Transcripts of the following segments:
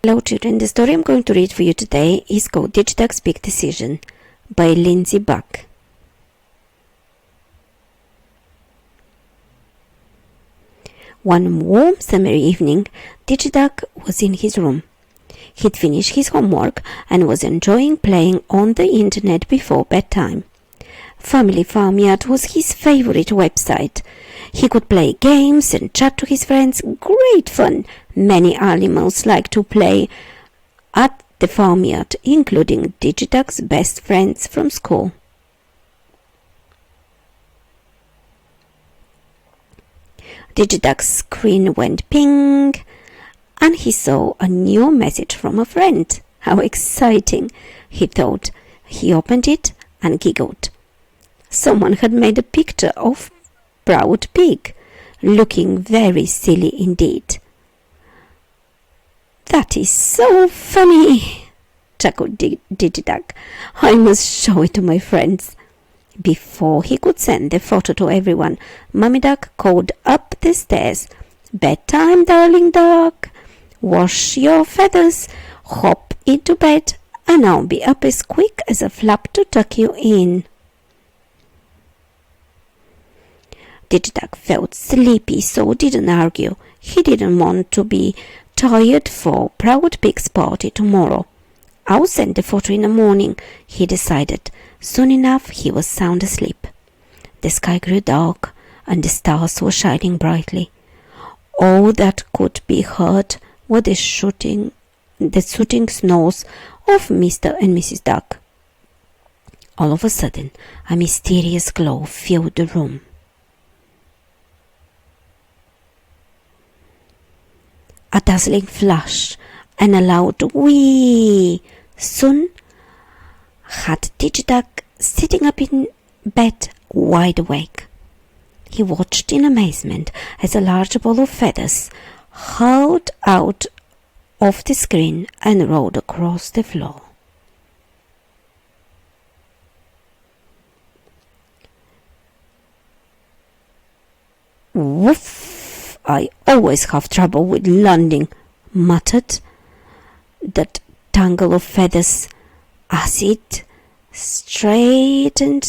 Hello children, the story I'm going to read for you today is called Digiduck's Big Decision by Lindsay Buck. One warm summer evening, Digiduck was in his room. He'd finished his homework and was enjoying playing on the internet before bedtime. Family Farmyard was his favorite website. He could play games and chat to his friends. Great fun! Many animals like to play at the farmyard, including Digiduck's best friends from school. Digiduck's screen went ping, and he saw a new message from a friend. How exciting, he thought. He opened it and giggled. Someone had made a picture of Proud Pig, looking very silly indeed. "That is so funny," chuckled Digiduck. "I must show it to my friends." Before he could send the photo to everyone, Mummy Duck called up the stairs, "Bedtime, darling duck. Wash your feathers, hop into bed, and I'll be up as quick as a flap to tuck you in." Digiduck felt sleepy, so didn't argue. He didn't want to be tired for Proud Pig's party tomorrow. "I'll send the photo in the morning," he decided. Soon enough he was sound asleep. The sky grew dark and the stars were shining brightly. All that could be heard were the shooting snores of Mr. and Mrs. Duck. All of a sudden, a mysterious glow filled the room. A dazzling flash and a loud whee soon had Digiduck sitting up in bed wide awake. He watched in amazement as a large ball of feathers hurled out of the screen and rolled across the floor. "Woof! I always have trouble with landing," muttered that tangle of feathers as it straightened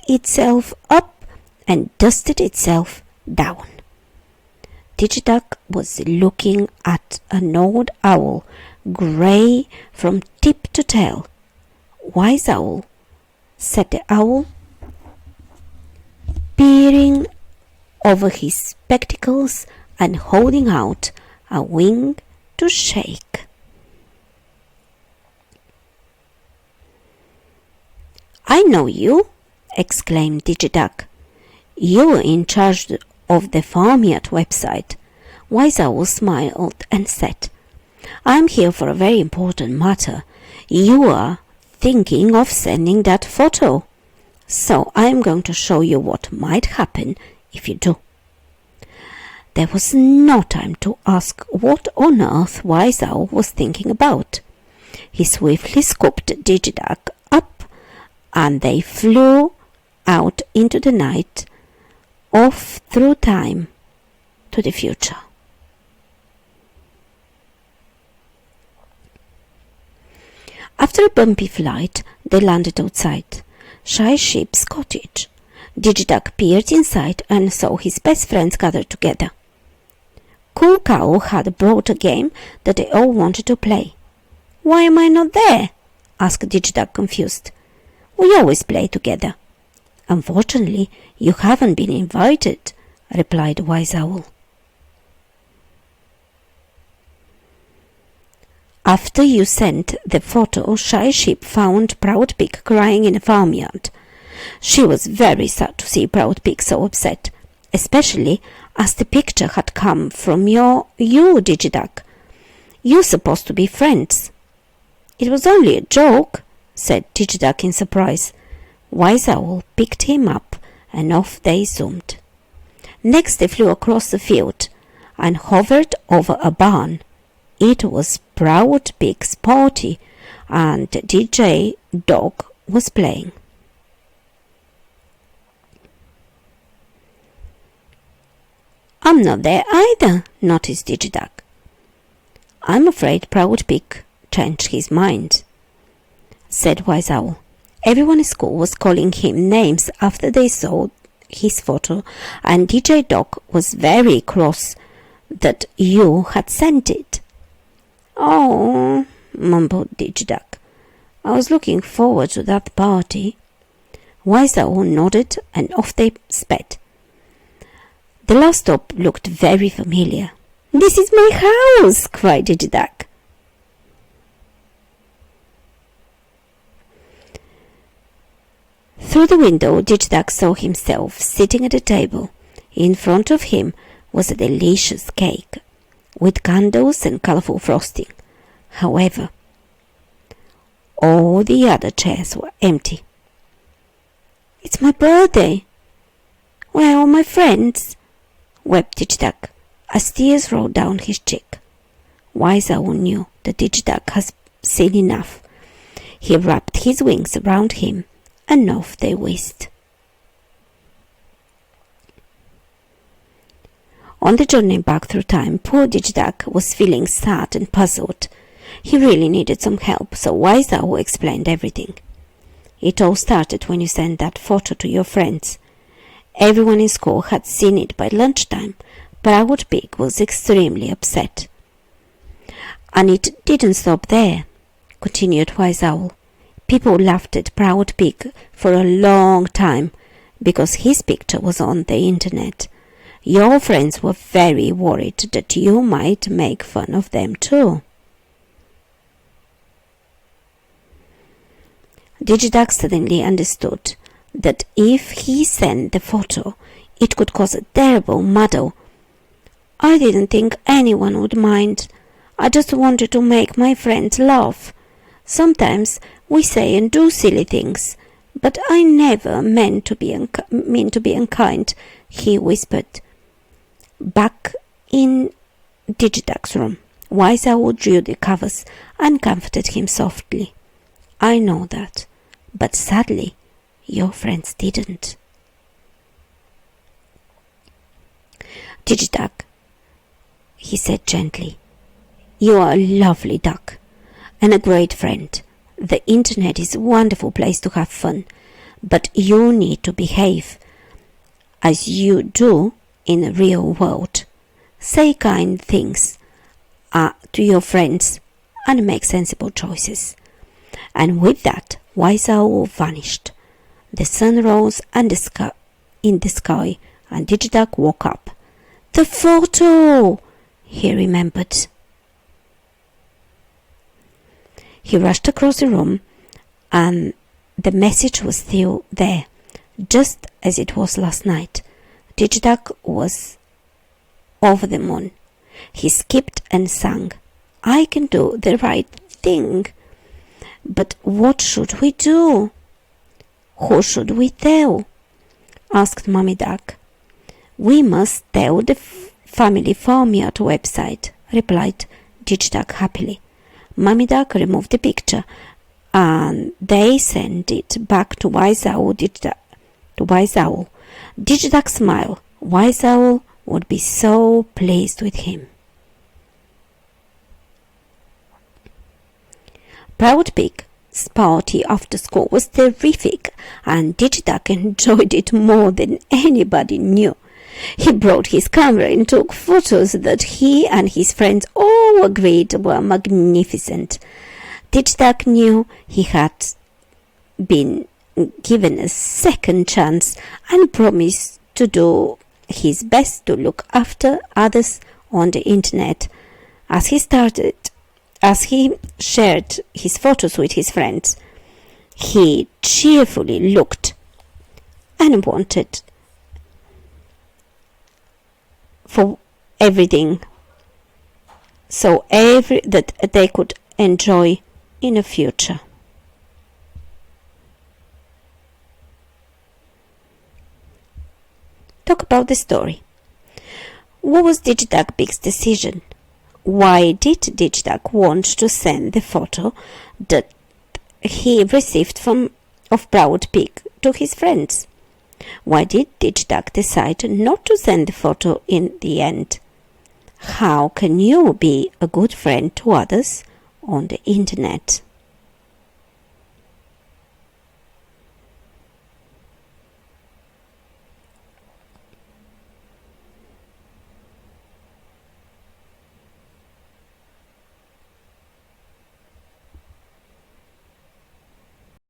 itself up and dusted itself down. Digiduck was looking at an old owl, grey from tip to tail. "Wise owl," said the owl, peering over his spectacles and holding out a wing to shake. "I know you," exclaimed Digiduck. "You're in charge of the farmyard website." Wise Owl smiled and said, "I'm here for a very important matter. You are thinking of sending that photo, so I'm going to show you what might happen if you do." There was no time to ask what on earth Wise Owl was thinking about. He swiftly scooped Digiduck up, and they flew out into the night, off through time to the future. After a bumpy flight, they landed outside Shy Sheep's cottage. Digiduck peered inside and saw his best friends gathered together. Cool Cow had brought a game that they all wanted to play. "Why am I not there?" asked Digiduck, confused. "We always play together." "Unfortunately, you haven't been invited," replied Wise Owl. "After you sent the photo, Shy Sheep found Proud Pig crying in the farmyard. She was very sad to see Proud Pig so upset, especially as the picture had come from you, Digiduck. You're supposed to be friends." "It was only a joke," said Digiduck in surprise. Wise Owl picked him up and off they zoomed. Next they flew across the field and hovered over a barn. It was Proud Pig's party and Digiduck was playing. "I'm not there either," noticed Digiduck. I'm afraid Proud Pig changed his mind, said Wise Owl. Everyone in school was calling him names after they saw his photo, and Digiduck was very cross that you had sent it. Oh, mumbled Digiduck. I was looking forward to that party. Wise Owl nodded, and off they sped. The last stop looked very familiar. This is my house, cried Digiduck. Through the window, Digiduck saw himself sitting at a table. In front of him was a delicious cake, with candles and colourful frosting. However, all the other chairs were empty. It's my birthday. Where are all my friends? Wept Digiduck, as tears rolled down his cheek. Wise Owl knew that Digiduck had seen enough. He wrapped his wings around him, and off they whizzed. On the journey back through time, poor Digiduck was feeling sad and puzzled. He really needed some help, so Wise Owl explained everything. It all started when you sent that photo to your friends. Everyone in school had seen it by lunchtime. Proud Pig was extremely upset. And it didn't stop there, continued Wise Owl. People laughed at Proud Pig for a long time because his picture was on the internet. Your friends were very worried that you might make fun of them too. Digiduck suddenly understood that if he sent the photo, it could cause a terrible muddle. I didn't think anyone would mind. I just wanted to make my friends laugh. Sometimes we say and do silly things, but I never meant to be unkind, he whispered. Back in Digiduck's room, Wise Owl drew the covers and comforted him softly. I know that, but sadly, your friends didn't. Digiduck, he said gently, you are a lovely duck and a great friend. The internet is a wonderful place to have fun, but you need to behave as you do in the real world. Say kind things to your friends and make sensible choices. And with that, Wise Owl vanished. The sun rose in the sky, and Digiduck woke up. The photo! He remembered. He rushed across the room, and the message was still there, just as it was last night. Digiduck was over the moon. He skipped and sang, I can do the right thing. But what should we do? Who should we tell? Asked Mummy Duck. We must tell the family farmyard website, replied Digiduck happily. Mummy Duck removed the picture, and they sent it back to Wise Owl. Digiduck smiled. Wise Owl would be so pleased with him. Proud Pig's party after school was terrific, and Digiduck enjoyed it more than anybody knew. He brought his camera and took photos that he and his friends all agreed were magnificent. Digiduck knew he had been given a second chance and promised to do his best to look after others on the internet. As he shared his photos with his friends, he cheerfully looked and wanted for everything that they could enjoy in the future. Talk about the story. What was Digiduck Pig's decision? Why did Digiduck want to send the photo that he received of Proud Pig to his friends? Why did Digiduck decide not to send the photo in the end? How can you be a good friend to others on the internet?